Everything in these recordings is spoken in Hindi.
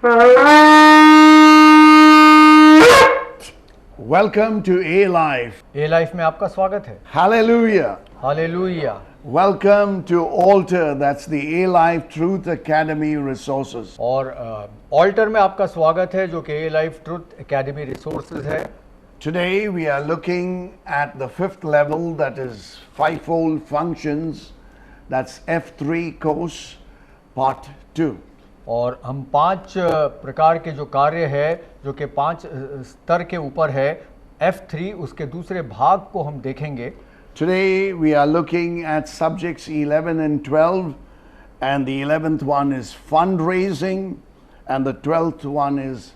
Welcome to A Life. A life में आपका स्वागत है। Hallelujah. Hallelujah. Welcome to Altar. That's the A Life Truth Academy resources. और ऑल्टर में आपका स्वागत है, जो कि ए लाइफ ट्रुथ एकेडमी रिसोर्सेज है। Today we are looking at the fifth level, that is fivefold functions. That's F3 course, part 2. और हम 5 प्रकार के जो कार्य है, जो कि 5 स्तर के ऊपर है, F3 उसके दूसरे भाग को हम देखेंगे। Today we are looking at subjects 11 and 12, and the 11th one is fundraising and the 12th one is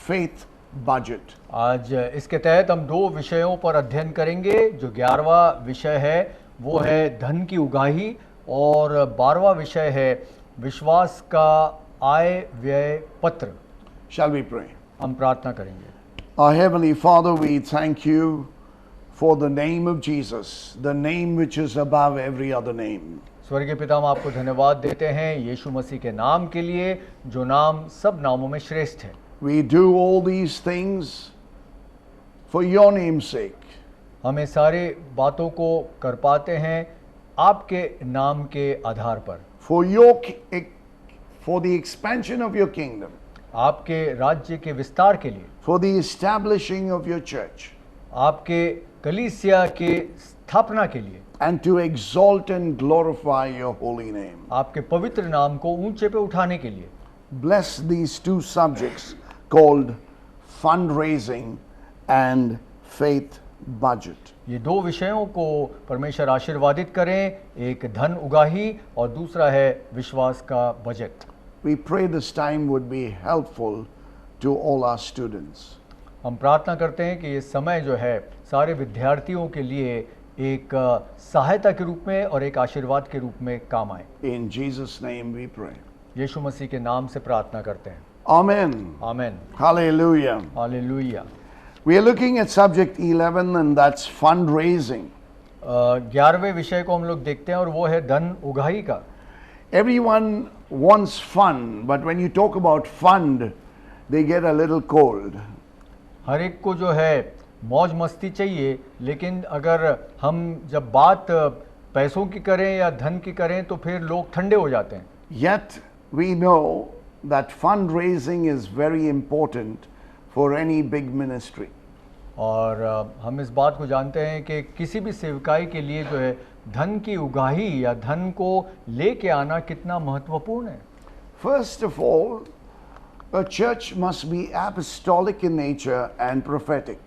faith budget. आज इसके तहत हम 2 विषयों पर अध्ययन करेंगे। जो 11वां विषय है वो है धन की उगाही, और 12वां विषय है विश्वास का आय व्यय पत्र। Shall we pray? हम प्रार्थना करेंगे। Our Heavenly Father, we thank you for the name of Jesus, the name which is above every other name. स्वर्गीय पिता, हम आपको धन्यवाद देते हैं यीशु मसीह के नाम के लिए, जो नाम सब नामों में श्रेष्ठ है। We do all these things for your name's sake. हम ये सारे बातों को कर पाते हैं आपके नाम के आधार पर, For the expansion of your kingdom, आपके राज्य के विस्तार के लिए, for the establishing of your church, आपके कलीसिया के स्थापना के लिए, and to exalt and glorify your holy name. आपके पवित्र नाम को ऊंचे पे उठाने के लिए। Bless these 2 subjects called fundraising and faith budget. ये 2 विषयों को परमेश्वर आशीर्वादित करें, एक धन उगाही और दूसरा है विश्वास का budget. We pray this time would be helpful to all our students. हम प्रार्थना करते हैं कि ये समय जो है सारे विद्यार्थियों के लिए एक सहायता के रूप में और एक आशीर्वाद के रूप में काम आए। In Jesus' name we pray. यीशु मसीह के नाम से प्रार्थना करते हैं। Amen. Amen. Hallelujah. Hallelujah. We are looking at subject 11, and that's fundraising. 11वें विषय को हम लोग देखते हैं, और वो है धन उगाही का। Everyone wants fun, but when you talk about fund, they get a little cold. हर एक को जो है मौज मस्ती चाहिए, लेकिन अगर हम जब बात पैसों की करें या धन की करें तो फिर लोग ठंडे हो जाते हैं। Yet we know that fundraising is very important for any big ministry. और हम इस बात को जानते हैं कि किसी भी सेवकाई के लिए जो है धन की उगाही या धन को लेके आना कितना महत्वपूर्ण है। First of all, a church must be apostolic in nature and prophetic.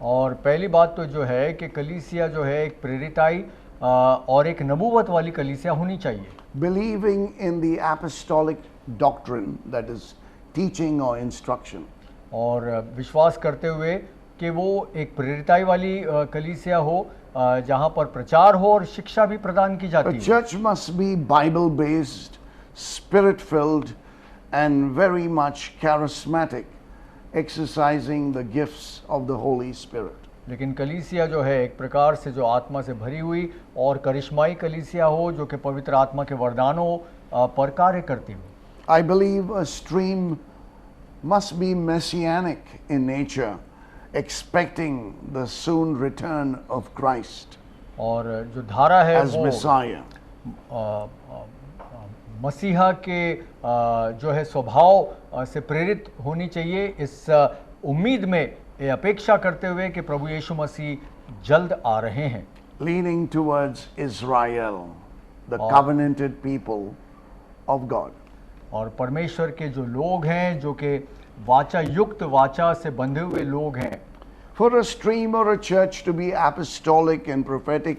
और पहली बात तो जो है कि कलीसिया जो है एक प्रेरिताई और एक नबूवत वाली कलीसिया होनी चाहिए। Believing in the apostolic doctrine, that is teaching or instruction. और विश्वास करते हुए कि वो एक प्रेरिताई वाली कलीसिया हो, जहाँ पर प्रचार हो और शिक्षा भी प्रदान की A जाती है। church must be Bible based, spirit filled, and very much charismatic, exercising the gifts of the Holy Spirit. लेकिन कलीसिया जो है एक प्रकार से जो आत्मा से भरी हुई और करिश्माई कलीसिया हो, जो कि पवित्र आत्मा के वरदानों पर कार्य करती हो। I believe a stream must be messianic in nature, expecting the soon return of Christ और जो धारा है as वो Messiah. मसीहा के जो है स्वभाव से प्रेरित होनी चाहिए, इस उम्मीद में ये अपेक्षा करते हुए कि प्रभु यीशु मसीह जल्द आ रहे हैं। Leaning towards Israel, the Oh. covenanted people of God. और परमेश्वर के जो लोग हैं, जो कि वाचा युक्त वाचा से बंधे हुए लोग हैं। For a stream or a church to be apostolic and prophetic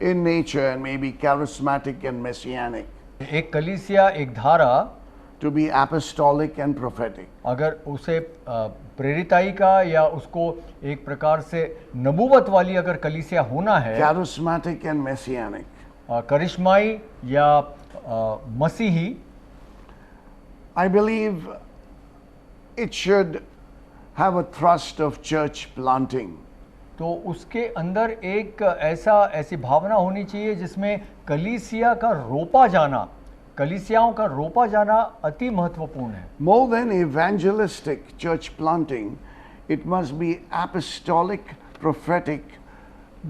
in nature and maybe charismatic and messianic, एक कलीसिया, एक धारा to be apostolic and prophetic, अगर उसे प्रेरिताई का या उसको एक प्रकार से नबूवत वाली अगर कलीसिया होना है, charismatic and messianic, करिश्माई या मसीही, I believe it should have a thrust of church planting. तो उसके अंदर एक ऐसी भावना होनी चाहिए जिसमें कलीसिया का रोपा जाना, कलीसियाओं का रोपा जाना अति महत्वपूर्ण है। More than evangelistic church planting, it must be apostolic, prophetic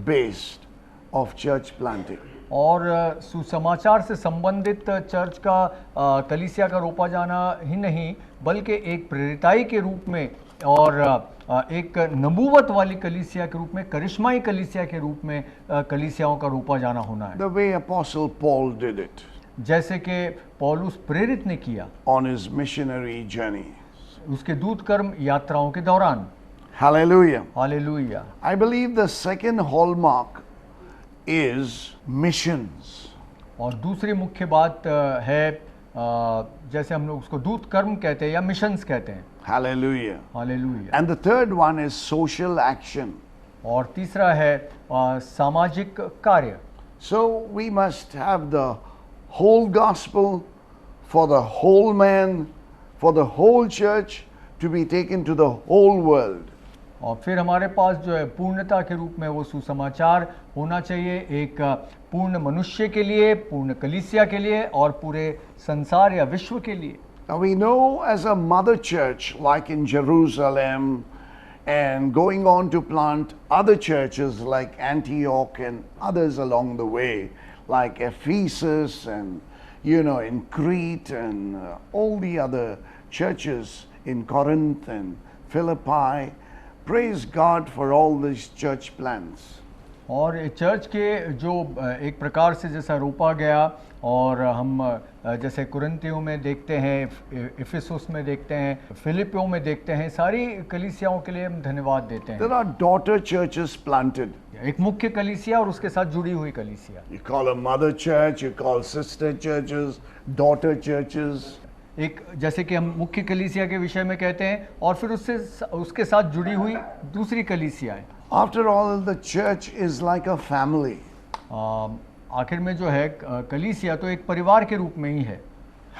based of church planting. और सुसमाचार से संबंधित चर्च का कलीसिया का रोपा जाना ही नहीं, बल्कि एक प्रेरिताई के रूप में और एक नबूवत वाली कलीसिया के रूप में, करिश्माई कलीसिया के रूप में कलीसियाओं का रोपा जाना होना है। The way Apostle Paul did it जैसे कि पौलुस प्रेरित ने किया on his missionary journey. उसके दूत कर्म यात्राओं के दौरान। Hallelujah. Hallelujah. I believe the second hallmark is missions. और दूसरी मुख्य बात है जैसे हम लोग उसको दूत कर्म कहते हैं या मिशंस कहते हैं। Hallelujah. Hallelujah. And the third one is social action. और तीसरा है सामाजिक कार्य। So we must have the whole gospel for the whole man, for the whole church to be taken to the whole world. और फिर हमारे पास जो है पूर्णता के रूप में वो सुसमाचार होना चाहिए, एक पूर्ण मनुष्य के लिए, पूर्ण कलीसिया के लिए और पूरे संसार या विश्व के लिए। Now we know as a mother church like in Jerusalem and going on to plant other churches like Antioch and others along the way like Ephesus and in Crete and all the other churches in Corinth and Philippi. Praise God for all these church plants. और चर्च के जो एक प्रकार से जैसा रोपा गया और हम जैसे कुरिन्थियों में देखते हैं, इफिसुस में देखते हैं, फिलिपियों में देखते हैं, सारी कलीसियाओं के लिए हम धन्यवाद देते हैं। There are daughter churches planted. एक मुख्य कलीसिया और उसके साथ जुड़ी हुई कलीसिया। You call a mother church, you call sister churches, daughter churches. एक जैसे कि हम मुख्य कलीसिया के विषय में कहते हैं और फिर उसके साथ जुड़ी हुई दूसरी कलीसिया है। After all, the church is like a family. आखिर में जो है कलीसिया तो एक परिवार के रूप में ही है।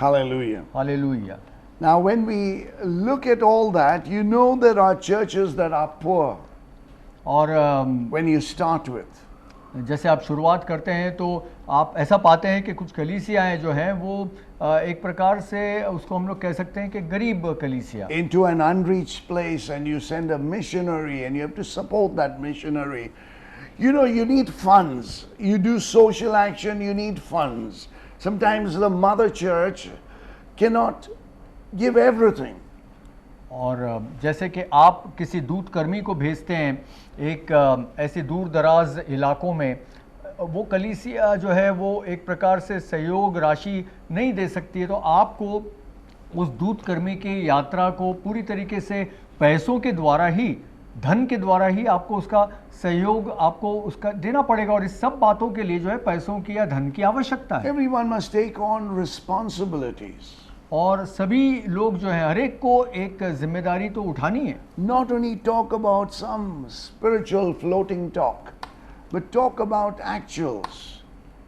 Hallelujah. Hallelujah. Now, when we look at all that, you know there are churches that are poor और when you start with. जैसे आप शुरुआत करते हैं तो आप ऐसा पाते हैं कि कुछ कलीसियाएं जो हैं वो एक प्रकार से उसको हम लोग कह सकते हैं कि गरीब कलीसिया। Into an unreached place and you send a missionary and you have to support that missionary. You need funds. You do social action, you need funds. Sometimes the mother church cannot give everything. और जैसे कि आप किसी दूत कर्मी को भेजते हैं एक ऐसे दूर दराज इलाकों में, वो कलीसिया जो है वो एक प्रकार से सहयोग राशि नहीं दे सकती है, तो आपको उस दूत कर्मी की यात्रा को पूरी तरीके से पैसों के द्वारा ही, धन के द्वारा ही आपको उसका सहयोग आपको उसका देना पड़ेगा। और इस सब बातों के लिए जो है पैसों की या धन की आवश्यकता है। Everyone must take on responsibilities. और सभी लोग जो है हर एक को एक जिम्मेदारी तो उठानी है। Not only talk about some spiritual floating talk, but talk about actuals,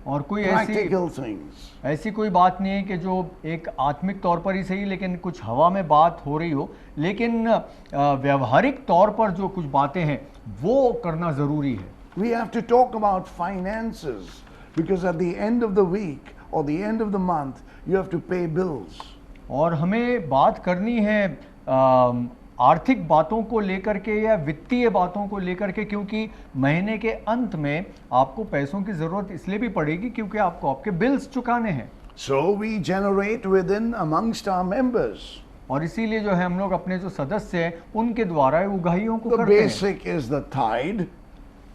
और कोई practical things. ऐसी कोई बात नहीं है कि जो एक आत्मिक तौर पर ही सही लेकिन कुछ हवा में बात हो रही हो, लेकिन व्यवहारिक तौर पर जो कुछ बातें हैं वो करना ज़रूरी है। We have to talk about finances because at the end of the week or the end of the month you have to pay bills. और हमें बात करनी है आर्थिक बातों को लेकर के या वित्तीय बातों को लेकर के, क्योंकि महीने के अंत में आपको पैसों की ज़रूरत इसलिए भी पड़ेगी क्योंकि आपको आपके बिल्स चुकाने हैं। So we generate within amongst our members. और इसीलिए जो है हम लोग अपने जो सदस्य हैं उनके द्वारा उगाहियों को The करते हैं। basic is the tithe,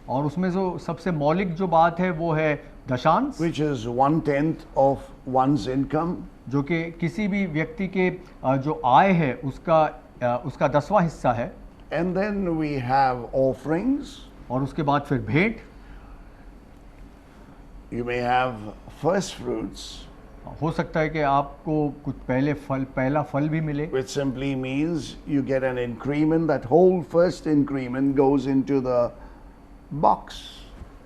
और उसमें जो सबसे मौलिक जो बात है वो है दशांश, which is 1/10 of one's income. जो कि किसी भी व्यक्ति के जो आय है उसका 10वां हिस्सा है। And then we have offerings. और उसके बाद फिर भेंट। You may have first fruits, हो सकता है कि आपको कुछ पहला फल भी मिले, which simply means you get an increment. That whole first increment goes into the box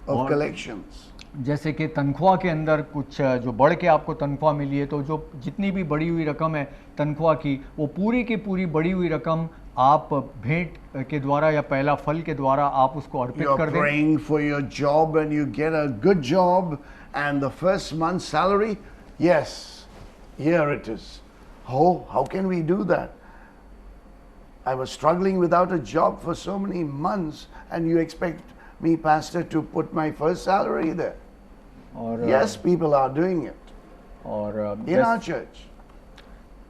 of और collections. जैसे कि तनख्वाह के अंदर कुछ जो बढ़ के आपको तनख्वाह मिली है, तो जो जितनी भी बढ़ी हुई रकम है तनख्वाह की, वो पूरी की पूरी बढ़ी हुई रकम आप भेंट के द्वारा या पहला फल के द्वारा आप उसको अर्पित You're कर दें। praying for your job and you get a good job and the first month's salary, yes, Here it is. Oh, how can we do that? I was struggling without a job for so many months, and you expect me, Pastor, to put my first salary there? और Yes, people are doing it और in our church.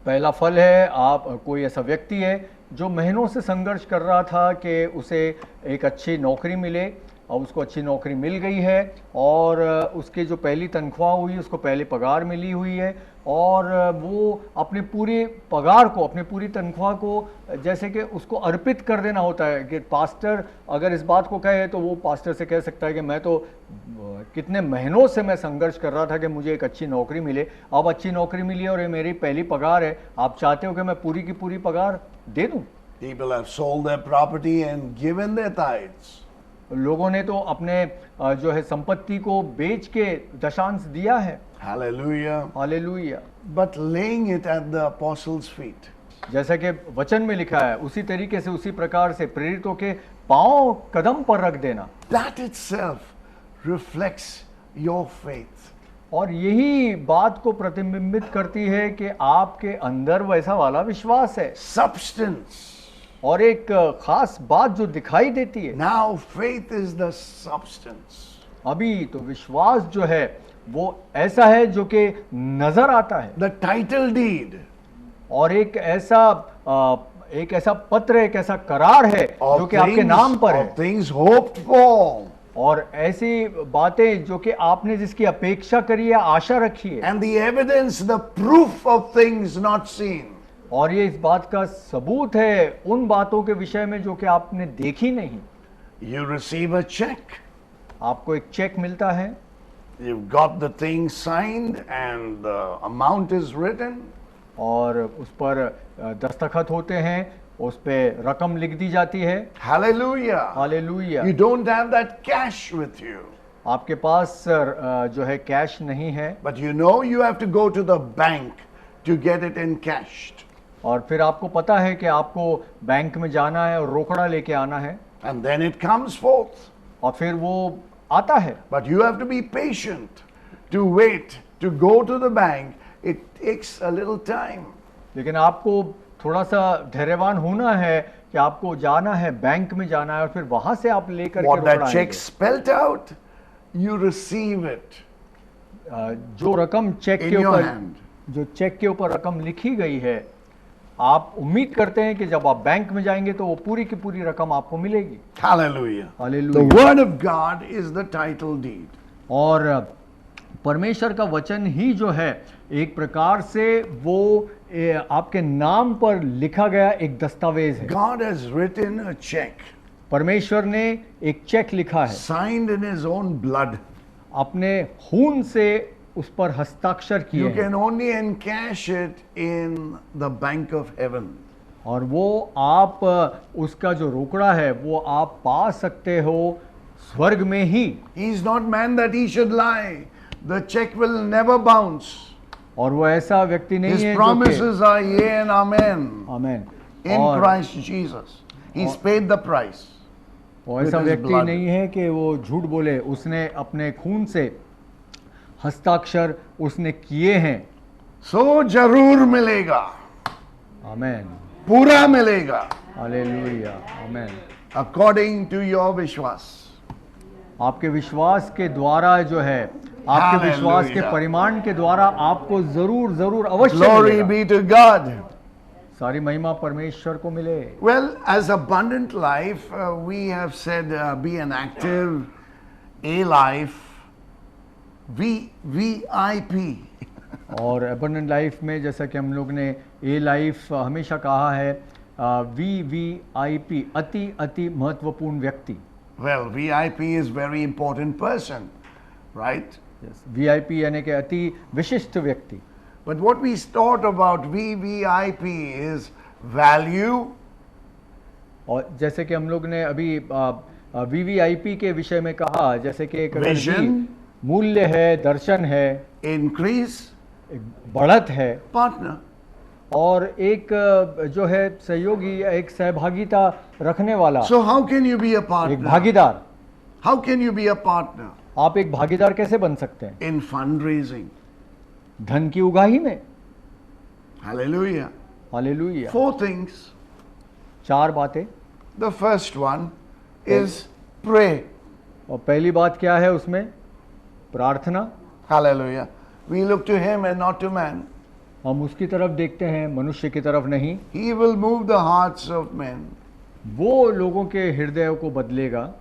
पहला फल है, आप कोई ऐसा व्यक्ति है जो महीनों से संघर्ष कर रहा था कि उसे एक अच्छी नौकरी मिले, और उसको अच्छी नौकरी मिल गई है, और उसके जो पहली तनख्वाह हुई उसको पहले पगार मिली हुई है, और वो अपने पूरे पगार को, अपनी पूरी तनख्वाह को जैसे कि उसको अर्पित कर देना होता है। कि पास्टर अगर इस बात को कहे तो वो पास्टर से कह सकता है कि मैं तो कितने महीनों से मैं संघर्ष कर रहा था कि मुझे एक अच्छी नौकरी मिले, अब अच्छी नौकरी मिली और ये मेरी पहली पगार है, आप चाहते हो कि मैं पूरी की पूरी पगार दे दूं? People have sold their property and given their tithes. लोगों ने तो अपने जो है संपत्ति को बेच के दशांश दिया है। Hallelujah. Hallelujah. But laying it at the apostles' feet. जैसा कि वचन में लिखा है, उसी तरीके से, उसी प्रकार से प्रेरितों के पांव कदम पर रख देना, That itself reflects your faith. और यही बात को प्रतिबिंबित करती है कि आपके अंदर वैसा वाला विश्वास है, Substance. और एक खास बात जो दिखाई देती है। Now faith is the substance. अभी तो विश्वास जो है वो ऐसा है जो कि नजर आता है, The title deed और एक ऐसा पत्र, एक ऐसा करार है जो कि आपके नाम पर है, of things hoped for, और ऐसी बातें जो कि आपने जिसकी अपेक्षा करी है, आशा रखी है, and the evidence, the proof of things not seen. और ये इस बात का सबूत है उन बातों के विषय में जो कि आपने देखी नहीं। You receive a check. आपको एक चेक मिलता है, You've got the thing signed and the amount is written. और उस पर दस्तखत होते हैं, उस पे रकम लिख दी जाती है। Hallelujah. Hallelujah. You don't have that cash with you. आपके पास जो है कैश नहीं है, But you know you have to go to the bank to get it encashed. और फिर आपको पता है कि आपको बैंक में जाना है और रोकड़ा लेके आना है, And then it comes forth. और फिर वो आता है। But you have to be patient to wait to go to the bank. It takes a little time. लेकिन आपको थोड़ा सा धैर्यवान होना है कि आपको जाना है, बैंक में जाना है, और फिर वहां से आप लेकर के What that रोकड़ा check आएंगे। spelt out, you receive it जो रकम चेक in के your ऊपर, hand. जो चेक के ऊपर रकम लिखी गई है, आप उम्मीद करते हैं कि जब आप बैंक में जाएंगे तो वो पूरी की पूरी रकम आपको मिलेगी। Hallelujah. The hallelujah. word of God is the title deed. और परमेश्वर का वचन ही जो है एक प्रकार से वो आपके नाम पर लिखा गया एक दस्तावेज है। God has written a check, परमेश्वर ने एक चेक लिखा है, signed in His own blood. अपने खून से उस पर हस्ताक्षर किए You हैं, can only encash it in the bank of heaven. और वो आप उसका जो रोकड़ा है वो आप पा सकते हो स्वर्ग में ही। He is not man that he should lie. The check will never bounce. और वो ऐसा व्यक्ति नहीं His है जो promises are yea and amen amen, in और Christ Jesus. He's paid the price. वो ऐसा with his व्यक्ति blood. नहीं है कि वो झूठ बोले, उसने अपने खून से हस्ताक्षर उसने किए हैं। So जरूर मिलेगा, आमेन, पूरा मिलेगा, hallelujah, amen. according to your विश्वास. आपके विश्वास के द्वारा जो है, आपके विश्वास के Hallelujah. परिमाण के द्वारा आपको जरूर जरूर अवश्य Glory मिलेगा। be to God. सारी महिमा परमेश्वर को मिले। Well, as abundant life, we have said be an active, a life, VIP. और एबंडेंट लाइफ में जैसा कि हम लोग ने ए लाइफ हमेशा कहा है, VVIP, अति अति महत्वपूर्ण व्यक्ति। Well, VIP is very important person, right? VIP यानी कि अति विशिष्ट व्यक्ति। But what we taught about VVIP is value, और जैसे कि हम लोग ने अभी VVIP के विषय में कहा, जैसे कि एक अगर Vision. भी मूल्य है, दर्शन है, increase, एक बढ़त है, partner. और एक जो है सहयोगी, एक सहभागिता रखने वाला, So how can you be a एक partner? भागीदार। How can you be a partner? आप एक भागीदार कैसे बन सकते हैं? In fundraising. धन की उगाही में। Hallelujah. हालेलुया। 4 things. 4 बातें। The first one is pray. और पहली बात क्या है उसमें? प्रार्थना। Hallelujah. We look to him and not to man. हम उसकी तरफ देखते हैं, मनुष्य की तरफ नहीं। He will move the hearts of men. वो लोगों के हृदयों को बदलेगा।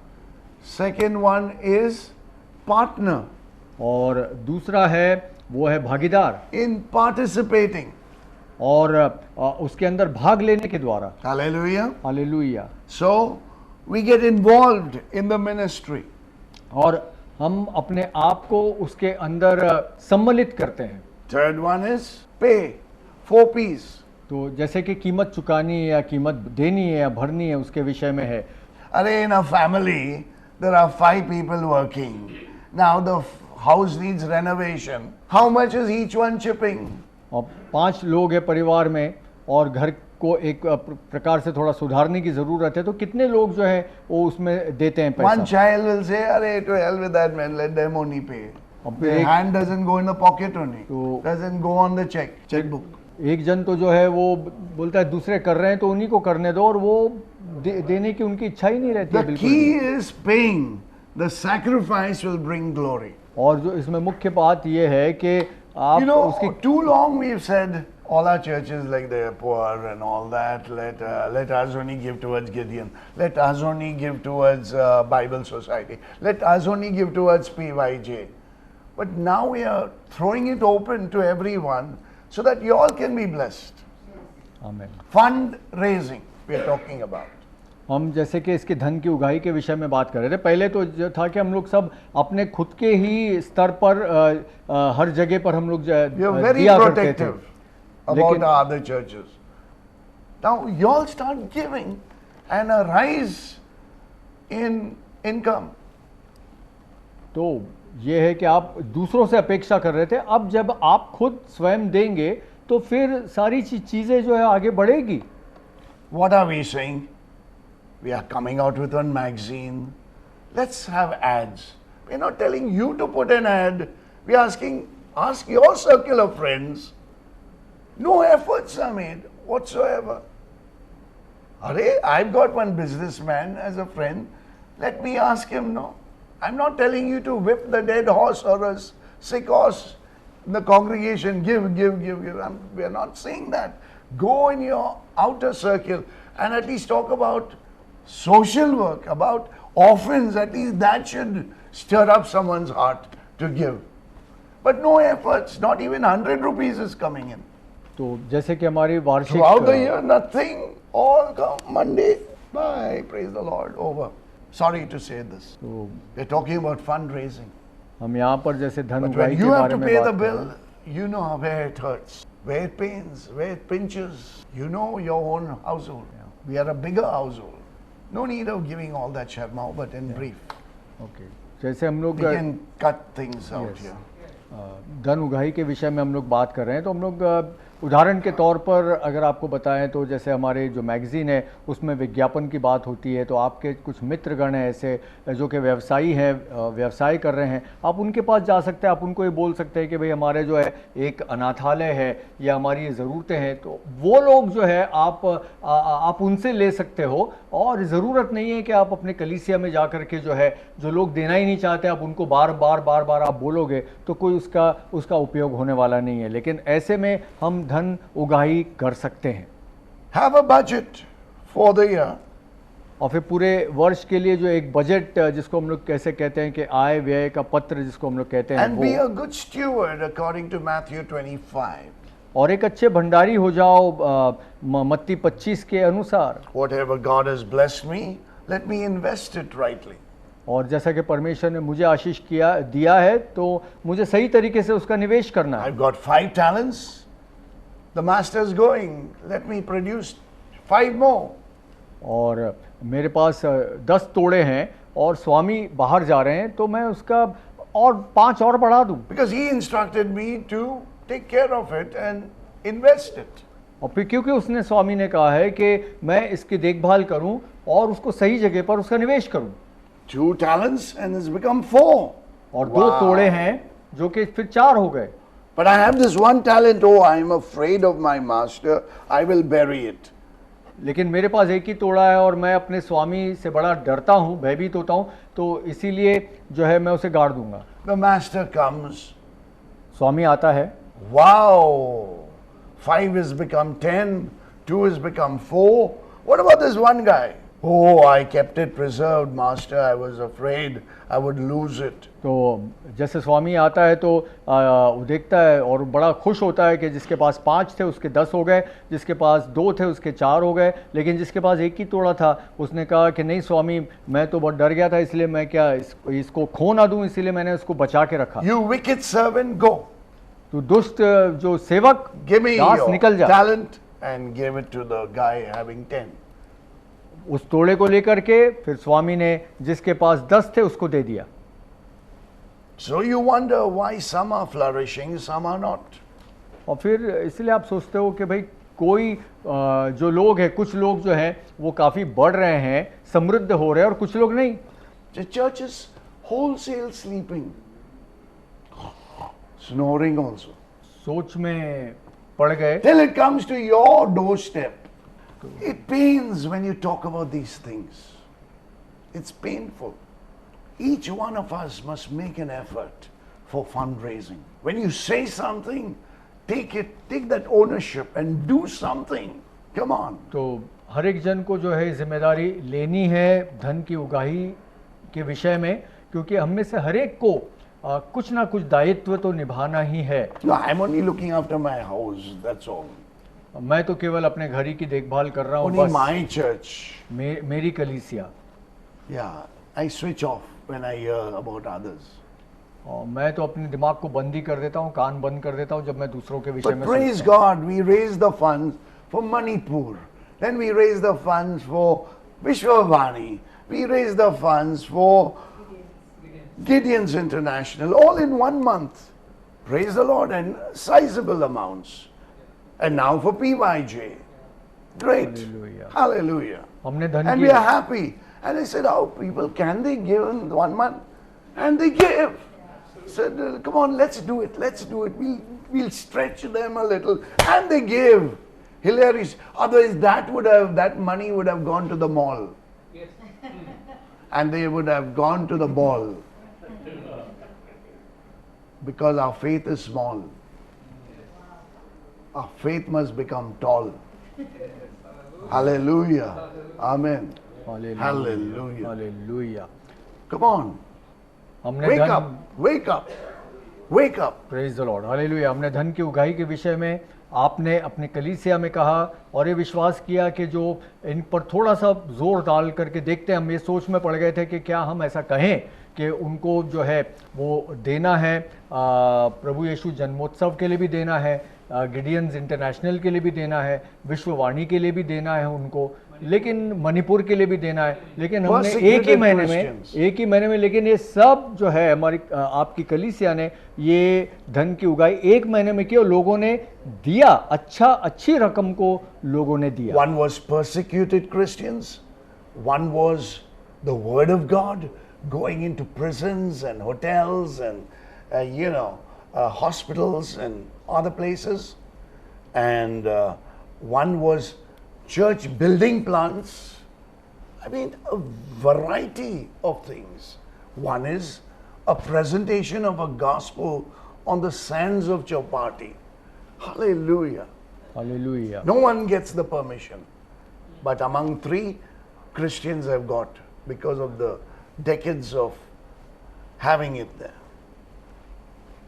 Second one is partner. और दूसरा है वो है भागीदार। In participating. और उसके अंदर भाग लेने के द्वारा। Hallelujah. Hallelujah. So we get involved in the ministry. और हम अपने आप को उसके अंदर सम्मिलित करते हैं। Third one is pay. 4 P's. तो जैसे कि कीमत चुकानी है या कीमत देनी है या भरनी है, उसके विषय में है। Array, in a family, there are 5 people working. Now the house needs renovation. How much is each one chipping? और 5 लोग हैं परिवार में और घर को एक प्रकार से थोड़ा सुधारने की जरूरत है, तो कितने लोग जो है वो उसमें देते हैं One पैसा। child will say, "Array, to hell with that man, let them only pay." अब फिर The hand doesn't go in the pocket only. तो- Doesn't go on the checkbook. एक जन तो जो है वो बोलता है दूसरे कर रहे हैं तो उन्हीं को करने दो, और वो देने की उनकी इच्छा ही नहीं रहती है The बिल्कुल key भी। is paying. The sacrifice will bring glory. और जो इसमें मुख्य बात ये है कि आप You know, उसकी too long we've said all our churches like they're poor and all that. Let us only give towards Gideon. Let us only give towards Bible Society. Let us only give towards PYJ. But now we are throwing it open to everyone so that you all can be blessed. आमीन। Fundraising we are talking about. हम जैसे कि इसके धन की उगाही के विषय में बात कर रहे थे। पहले तो जो था कि हम लोग सब अपने खुद के ही स्तर पर हर जगह पर हम लोग We are very दिया करते थे। protective about लेकिन- our other churches. Now you all start giving and a rise in income. तो ये है कि आप दूसरों से अपेक्षा कर रहे थे, अब जब आप खुद स्वयं देंगे तो फिर सारी चीजें जो है आगे बढ़ेगी। What are we saying? We are coming out with one magazine. Let's have ads. We're not telling you to put an ad. We're asking, ask your circle of friends. No efforts are made whatsoever. Array, I've got one businessman as a friend. Let me ask him, no. I'm not telling you to whip the dead horse or a sick horse in the congregation. Give. We are not saying that. Go in your outer circle and at least talk about social work, about orphans. At least that should stir up someone's heart to give. But no efforts, not even 100 rupees is coming in. तो जैसे कि हमारी वार्षिक Throughout the year, nothing. All come Monday. Bye. Praise the Lord. Over. Sorry to say this. तो We're talking about fundraising. हम यहाँ पर जैसे धन But उगाही when के you have बारे to में pay बात the कर रहे bill, हैं। you know where it hurts, where it pains, where it pinches. You know your own household. We are a bigger household. No need of giving all that Sharma, but in brief, okay, जैसे हम लोग we can cut things out Yes. here. धन उगाही के विषय में हम लोग बात कर रहे हैं, तो हम लोग उदाहरण के तौर पर अगर आपको बताएं तो जैसे हमारे जो मैगज़ीन है उसमें विज्ञापन की बात होती है, तो आपके कुछ मित्रगण हैं ऐसे जो कि व्यवसायी हैं, व्यवसाय कर रहे हैं, आप उनके पास जा सकते हैं, आप उनको ये बोल सकते हैं कि भाई हमारे जो है एक अनाथालय है या हमारी ये ज़रूरतें हैं, तो वो लोग जो है आप उनसे ले सकते हो। और ज़रूरत नहीं है कि आप अपने कलीसिया में जा कर के जो है जो लोग देना ही नहीं चाहते आप उनको बार बार आप बोलोगे तो कोई उसका उपयोग होने वाला नहीं है। लेकिन ऐसे में हम धन उगाही कर सकते हैं। Have a budget for the year. और फिर पूरे वर्ष के लिए जो एक बजट जिसको हम लोग कैसे कहते हैं कि आय व्यय का पत्र जिसको हम लोग कहते हैं And वो, be a good steward according to Matthew 25. और एक अच्छे भंडारी हो जाओ मत्ती 25 के अनुसार। Whatever God has blessed me, let me invest it rightly. और जैसा कि परमेश्वर ने मुझे आशीष दिया है तो मुझे सही तरीके से उसका निवेश करना है। I've got 5 talents. The master's going. Let me produce 5 more. और मेरे पास 10 तोड़े हैं और स्वामी बाहर जा रहे हैं तो मैं उसका और 5 और बढ़ा दूं। Because he instructed me to take care of it and invest it. और फिर क्योंकि उसने स्वामी ने कहा है कि मैं इसकी देखभाल करूं और उसको सही जगह पर उसका निवेश करूं। 2 talents and it's become 4. और 2 तोड़े हैं जो कि फिर 4 हो गए। But I have this one talent, oh, I am afraid of my master, I will bury it. लेकिन मेरे पास एक ही तोड़ा है और मैं अपने स्वामी से बड़ा डरता हूँ, भयभीत होता हूँ, तो इसीलिए जो है मैं उसे गाड़ दूंगा। The master comes, स्वामी आता है, wow, 5 has become 10, 2 has become 4. What about this one guy? Oh, I kept it preserved, master, I was afraid I would lose it. तो जैसे स्वामी आता है तो वो देखता है और बड़ा खुश होता है कि जिसके पास 5 थे उसके 10 हो गए, जिसके पास 2 थे उसके 4 हो गए, लेकिन जिसके पास एक ही तोड़ा था उसने कहा कि नहीं स्वामी, मैं तो बहुत डर गया था, इसलिए मैं क्या इसको खो ना दूं, इसीलिए मैंने उसको बचा के रखा। You wicked servant, go. तो दुष्ट जो सेवक, Give me दास your निकल जा। talent and give it to the guy having 10. उस तोड़े को लेकर के फिर स्वामी ने जिसके पास 10 थे उसको दे दिया। So you wonder why some are flourishing, some are not. और फिर इसलिए आप सोचते हो कि भाई कोई जो लोग हैं, कुछ लोग जो हैं वो काफ़ी बढ़ रहे हैं, समृद्ध हो रहे हैं और कुछ लोग नहीं। The church is wholesale sleeping, snoring also. सोच में पड़ गए। Till it comes to your doorstep. It pains when you talk about these things. It's painful. Each one of us must make an effort for fundraising. When you say something, take that ownership and do something. Come on. तो हर एक जन को जो है जिम्मेदारी लेनी है धन की उगाही के विषय में, क्योंकि हम में से हर एक को कुछ ना कुछ दायित्व तो निभाना ही है। No, I'm only looking after my house, that's all. मैं तो केवल अपने घर ही की देखभाल कर रहा हूँ, Only बस my church. मेरी कलीसिया। Yeah, I switch off when I hear about others. और मैं तो अपने दिमाग को बंद ही कर देता हूँ, कान बंद कर देता हूँ जब मैं दूसरों के विषय But में praise सोचता हूँ। God, we raise the funds for Manipur. Then we raise the funds for Vishwavani. We raise the funds for Gideon's International, all in 1 month. Praise the Lord, and sizable amounts. And now for PYJ. Great. Hallelujah. Hallelujah. हमने धन And की we are happy. And I said, oh, people, can they give in 1 month? And they gave. Said, come on, let's do it. Let's do it. We'll stretch them a little. And they gave. Hilarious. Otherwise, that money would have gone to the mall. Yes. And they would have gone to the ball. Because our faith is small. Our faith must become tall. Hallelujah. Amen. Hallelujah. Hallelujah. Come on. हमने Wake धन, up. Wake up. Wake up. Praise the Lord, hallelujah. हमने धन की उगाही के विषय में आपने अपने कलीसिया में कहा और ये विश्वास किया कि जो इन पर थोड़ा सा जोर डाल करके देखते हैं, हम ये सोच में पड़ गए थे कि क्या हम ऐसा कहें कि उनको जो है वो देना है, प्रभु यीशु जन्मोत्सव के लिए भी देना है, गिडियंस इंटरनेशनल के लिए भी देना है, विश्ववाणी के लिए भी देना है उनको, लेकिन मणिपुर के लिए भी देना है। लेकिन हमने एक ही महीने में लेकिन ये सब जो है हमारी आपकी कलीसिया ने ये धन की उगाही 1 महीने में की और लोगों ने दिया, अच्छी रकम को लोगों ने दिया। One was persecuted Christians. One was the word of God going into prisons and hotels and hospitals and other places. And one was church building plans. I mean, a variety of things. One is a presentation of a gospel on the sands of Chowpatty. Hallelujah. Hallelujah. No one gets the permission. But among 3, Christians have got because of the decades of having it there.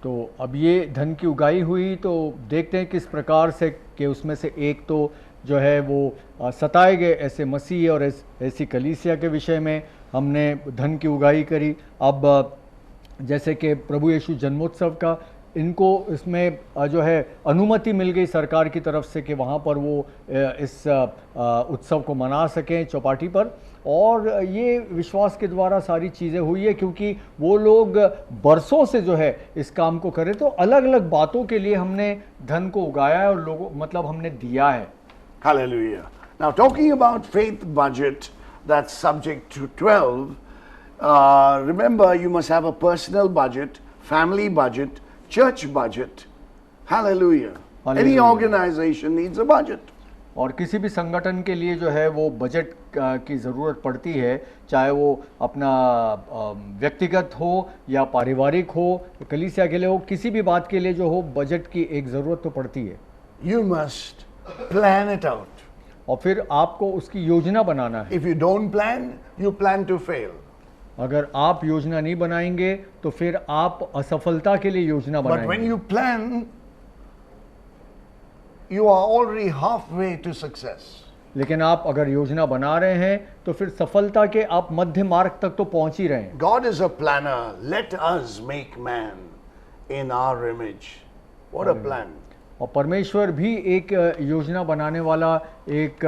तो अब ये धन की उगाही हुई तो देखते हैं किस प्रकार से कि उसमें से एक तो जो है वो सताए गए ऐसे मसीह और ऐसी कलीसिया के विषय में हमने धन की उगाही करी। अब जैसे कि प्रभु यीशु जन्मोत्सव का इनको इसमें जो है अनुमति मिल गई सरकार की तरफ से कि वहाँ पर वो इस उत्सव को मना सकें चौपाटी पर, और ये विश्वास के द्वारा सारी चीज़ें हुई है क्योंकि वो लोग बरसों से जो है इस काम को करे। तो अलग अलग बातों के लिए हमने धन को उगाया है और लोगों मतलब हमने दिया है। Hallelujah. Now, talking about faith budget, that's subject to 12. Remember, you must have a personal budget, family budget, church budget, Hallelujah. Any Hallelujah. organization needs a budget. और किसी भी संगठन के लिए जो है वो बजट की ज़रूरत पड़ती है, चाहे वो अपना व्यक्तिगत हो या पारिवारिक हो, कलीसिया के लिए हो, किसी भी बात के लिए जो हो बजट की एक ज़रूरत तो पड़ती है। You must plan it out. और फिर आपको उसकी योजना बनाना है। If you don't plan, you plan to fail. अगर आप योजना नहीं बनाएंगे तो फिर आप असफलता के लिए योजना But when बनाएंगे। you plan, you are already halfway to success. लेकिन आप अगर योजना बना रहे हैं तो फिर सफलता के आप मध्य मार्ग तक तो पहुंच ही रहे हैं। God is a planner. Let us make man in our image. What a plan. और परमेश्वर भी एक योजना बनाने वाला एक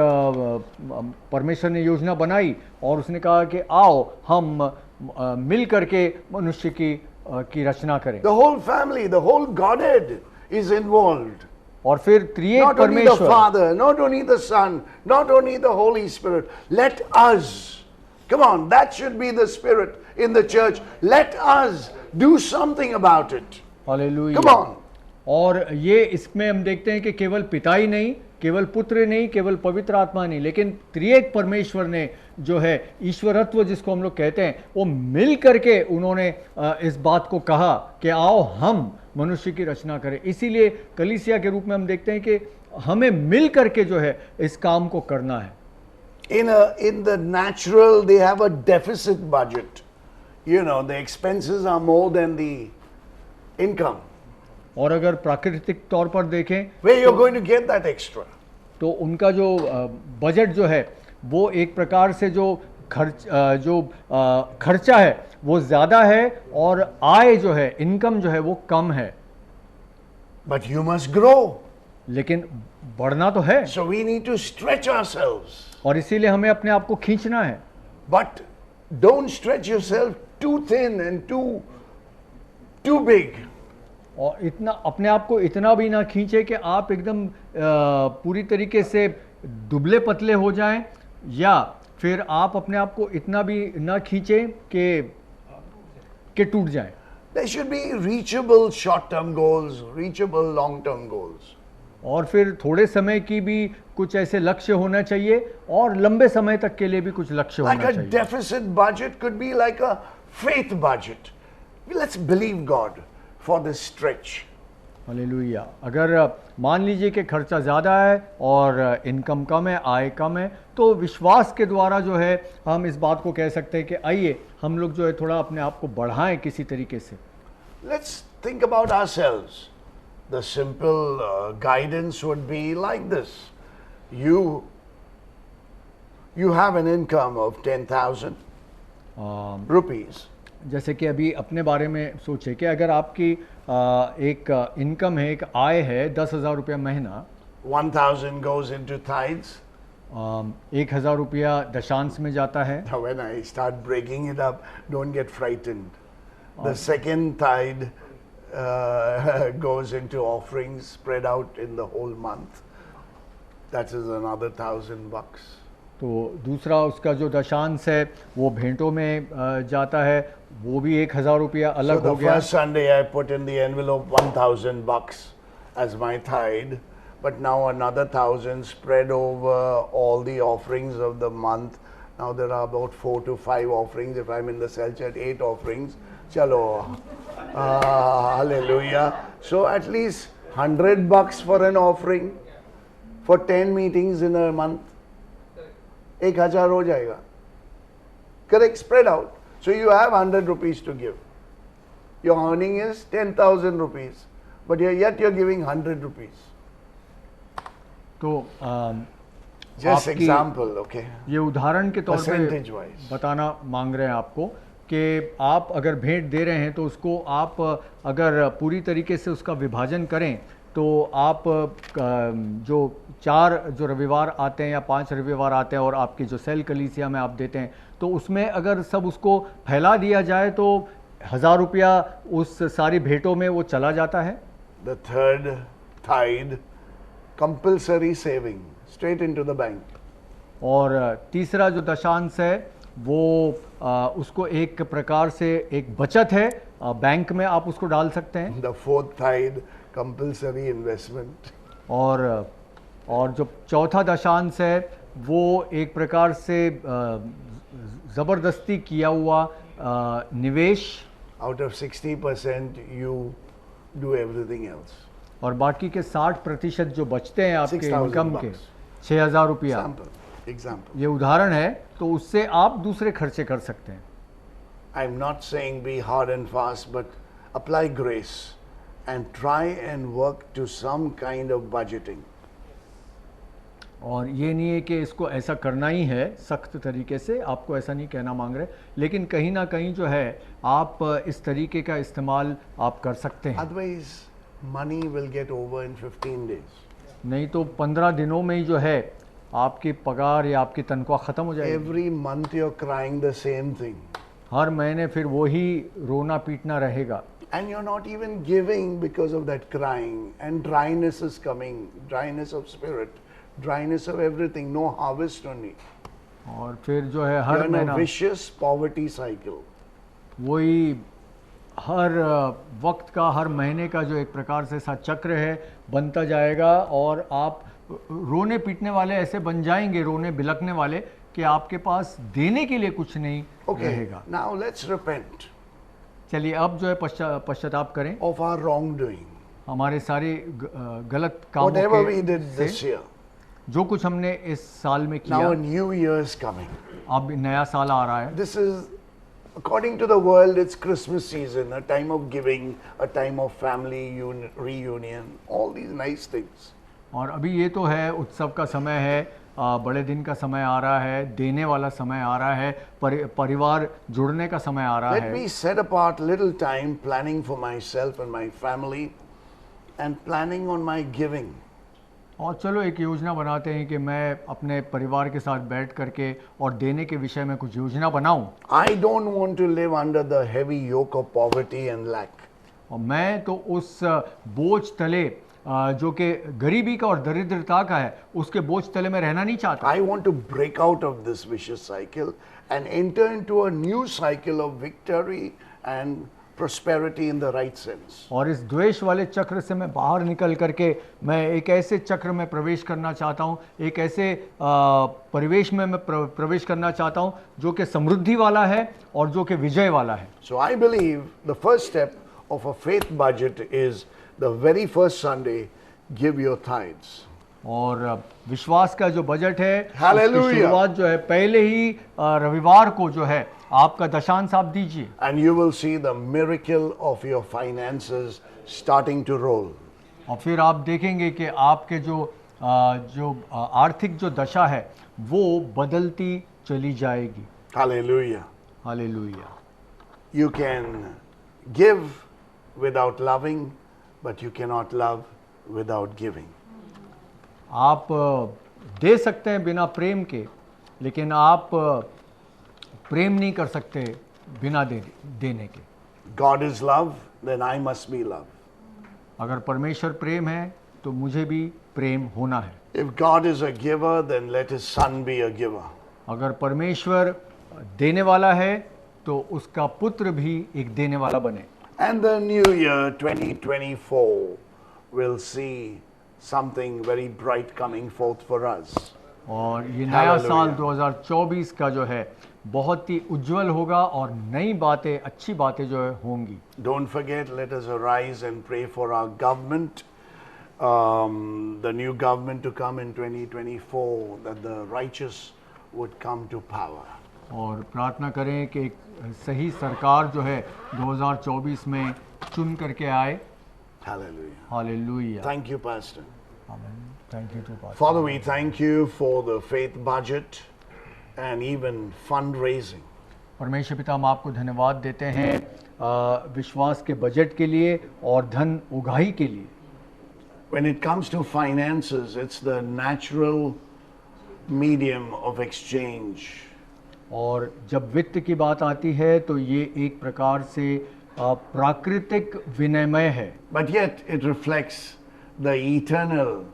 परमेश्वर ने योजना बनाई और उसने कहा कि आओ हम मिल करके मनुष्य की रचना करें। The whole family, the whole Godhead is involved. और फिर त्रिएक Not only the परमेश्वर, Father, not only the Son, not only the Holy Spirit. Let us, come on, that should be the spirit in the church. Let us do something about it. Hallelujah. Come on. और ये इसमें हम देखते हैं कि केवल पिता ही नहीं, केवल पुत्र नहीं, केवल पवित्र आत्मा नहीं, लेकिन त्रिएक परमेश्वर ने जो है ईश्वरत्व जिसको हम लोग कहते हैं, वो मिल करके उन्होंने इस बात को कहा कि आओ हम मनुष्य की रचना करें। इसीलिए कलीसिया के रूप में हम देखते हैं कि हमें मिल करके जो है इस काम को करना है। In the natural, they have a deficit budget. You know, the expenses are more than the income. और अगर प्राकृतिक तौर पर देखें Where you're going to get that extra? तो उनका जो बजट जो है वो एक प्रकार से जो खर्चा है वो ज़्यादा है और आय जो है, इनकम जो है वो कम है। But you must grow. लेकिन बढ़ना तो है So we need to stretch ourselves. और इसीलिए हमें अपने आप को खींचना है। But don't stretch yourself too thin and too big. और इतना अपने आप को इतना भी ना खींचे कि आप एकदम पूरी तरीके से दुबले पतले हो जाएं, या फिर आप अपने आप को इतना भी ना खींचें कि टूट जाएं। There should be reachable short-term goals, reachable long-term goals. और फिर थोड़े समय की भी कुछ ऐसे लक्ष्य होना चाहिए और लंबे समय तक के लिए भी कुछ लक्ष्य Like होना a चाहिए। deficit budget could be like a faith budget. Let's believe God for this stretch. Hallelujah. अगर मान लीजिए कि खर्चा ज़्यादा है और इनकम कम है, आय कम है, तो विश्वास के द्वारा जो है हम इस बात को कह सकते हैं कि आइए हम लोग जो है थोड़ा अपने आप को बढ़ाएं किसी तरीके से। Let's think about ourselves. The simple guidance would be like this. You have an income of 10,000 rupees. जैसे कि अभी अपने बारे में सोचे कि अगर आपकी एक इनकम है, एक आय है 10,000 रुपया महीना, 1,000 goes into tithes. 1,000 रुपया दशांश में जाता है। Now, when I start breaking it up, don't get frightened. The second tithe goes into offerings spread out in the whole month. That is another $1,000. तो दूसरा उसका जो दशांश है वो भेंटों में जाता है, वो भी 1,000 रुपया So अलग the हो गया। first Sunday I put in the envelope $1,000 as my tithe, but now another 1,000 spread over all the offerings of the month. Now there are about 4 to 5 offerings. If I'm in the cell chat, 8 offerings. Chalo, hallelujah. So at least $100 for an offering for 10 meetings in a month. 1,000 हो जाएगा. Correct, spread out. So you have 100 rupees to give. Your earning is 10,000 rupees, but yet you're giving 100 rupees. तो Just आपकी example, okay? ये उदाहरण के तौर Percentage पे wise. बताना मांग रहे हैं आपको कि आप अगर भेंट दे रहे हैं तो उसको आप अगर पूरी तरीके से उसका विभाजन करें तो आप जो 4 जो रविवार आते हैं या 5 रविवार आते हैं और आपकी जो सेल कलीसिया में आप देते हैं, तो उसमें अगर सब उसको फैला दिया जाए तो 1,000 रुपया उस सारी भेंटों में वो चला जाता है। The third tithe, compulsory saving, straight into the bank. और तीसरा जो दशांश है वो उसको एक प्रकार से एक बचत है, बैंक में आप उसको डाल सकते हैं। The fourth tithe, compulsory investment. और जो चौथा दशांश है वो एक प्रकार से ज़बरदस्ती किया हुआ निवेश, Out of 60%, you do everything else. और बाकी के 60% जो बचते हैं आपके 6,000 इनकम के bucks. 6,000 रुपया, Example. ये उदाहरण है, तो उससे आप दूसरे खर्चे कर सकते हैं। I'm not saying be hard and fast, but apply grace and try and work to some kind of budgeting. और ये नहीं है कि इसको ऐसा करना ही है सख्त तरीके से, आपको ऐसा नहीं कहना मांग रहे, लेकिन कहीं ना कहीं जो है आप इस तरीके का इस्तेमाल आप कर सकते हैं। Otherwise, money will get over in 15 days. नहीं तो 15 दिनों में ही जो है आपकी पगार या आपकी तनख्वाह ख़त्म हो जाएगी। Every month you're crying the same thing. हर महीने फिर वही रोना पीटना रहेगा, And you're not even giving because of that crying. And dryness is coming, dryness of spirit, dryness of everything, no harvest only. और फिर जो है You're हर in a महीना vicious poverty cycle. वही हर वक्त का, हर महीने का जो एक प्रकार से सा चक्र है बनता जाएगा, और आप रोने पीटने वाले ऐसे बन जाएंगे, रोने बिलकने वाले, कि आपके पास देने के लिए कुछ नहीं Okay, रहेगा। now let's repent चलिए अब जो है पश्चाताप करें of our wrongdoing. हमारे सारे गलत कामों Whatever we के did this से, year. जो कुछ हमने इस साल में Now किया। a new year is coming. अब नया साल आ रहा है। This is, according to the world, it's Christmas season, a time of giving, a time of family reunion, all these nice things. और अभी ये तो है, उत्सव का समय है, बड़े दिन का समय आ रहा है, देने वाला समय आ रहा है, परिवार जुड़ने का समय आ रहा Let है। me set apart little time planning for myself and my family and planning on my giving. और चलो एक योजना बनाते हैं कि मैं अपने परिवार के साथ बैठ करके और देने के विषय में कुछ योजना बनाऊं। I don't want to live under the heavy yoke of poverty and lack. और मैं तो उस बोझ तले, जो कि गरीबी का और दरिद्रता का है, उसके बोझ तले में रहना नहीं चाहता। I want to break out of this vicious cycle and enter into a new cycle of victory and prosperity in the right sense. और इस द्वेष वाले चक्र से मैं बाहर निकल करके मैं एक ऐसे चक्र में प्रवेश करना चाहता हूँ, एक ऐसे परिवेश में मैं प्रवेश करना चाहता हूँ जो कि समृद्धि वाला है और जो कि विजय वाला है। So I believe the first step of a faith budget is the very first Sunday, give your tithes. और विश्वास का जो बजट है, Hallelujah. उसकी शुरुआत जो है पहले ही रविवार को जो है आपका दशांश आप दीजिए, And you will see the miracle of your finances starting to roll. और फिर आप देखेंगे कि आपके जो आर्थिक जो दशा है वो बदलती चली जाएगी। Hallelujah. Hallelujah. You can give without loving, but you cannot love without giving. आप दे सकते हैं बिना प्रेम के, लेकिन आप प्रेम नहीं कर सकते बिना देने के। God is love, then I must be love. अगर परमेश्वर प्रेम है तो मुझे भी प्रेम होना है। If God is a giver, then let his son be a giver. अगर परमेश्वर देने वाला है तो उसका पुत्र भी एक देने वाला बने। And the new year 2024 will see something very bright coming forth for us. और ये नया साल Hallelujah. 2024 का जो है बहुत ही उज्जवल होगा और नई बातें, अच्छी बातें जो है होंगी। Don't forget, let us arise and pray for our government, the new government to come in 2024, that the righteous would come to power. और प्रार्थना करें कि एक सही सरकार जो है 2024 में चुन करके आए। Hallelujah. Hallelujah. Thank you, Pastor. आमीन। Thank you too, Pastor. Father, we thank you for the faith budget and even fundraising. परमेश्वर पिता, हम आपको धन्यवाद देते हैं विश्वास के बजट के लिए और धन उगाही के लिए। When it comes to finances, it's the natural medium of exchange. और जब वित्त की बात आती है तो ये एक प्रकार से प्राकृतिक विनिमय है, But yet it reflects the eternal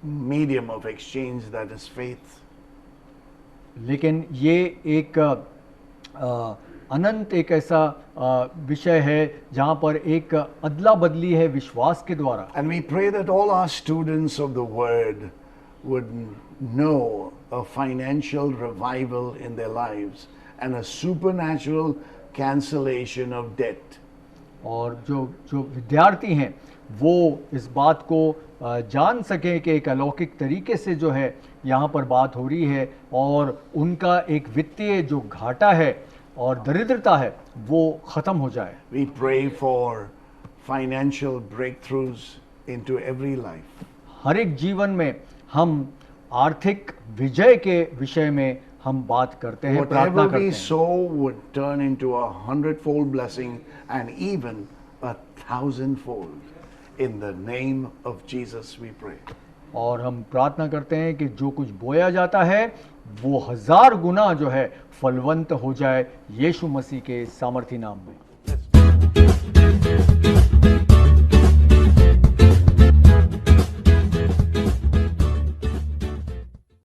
medium of exchange that is faith. लेकिन ये एक अनंत एक ऐसा विषय है जहाँ पर एक अदला बदली है विश्वास के द्वारा। And we pray that all our students of the word would know a financial revival in their lives and a supernatural cancellation of debt. और जो जो विद्यार्थी हैं वो इस बात को जान सकें कि एक अलौकिक तरीके से जो है यहाँ पर बात हो रही है और उनका एक वित्तीय जो घाटा है और दरिद्रता है वो ख़त्म हो जाए। We pray for financial breakthroughs into every life. हर एक जीवन में हम आर्थिक विजय के विषय में हम बात करते हैं, प्रार्थना Whatever करते we हैं। sow would turn into 100-fold blessing and even 1,000-fold. In the name of Jesus we pray. और हम प्रार्थना करते हैं कि जो कुछ बोया जाता है वो 1000 गुना जो है फलवंत हो जाए, यीशु मसीह के सामर्थी नाम में।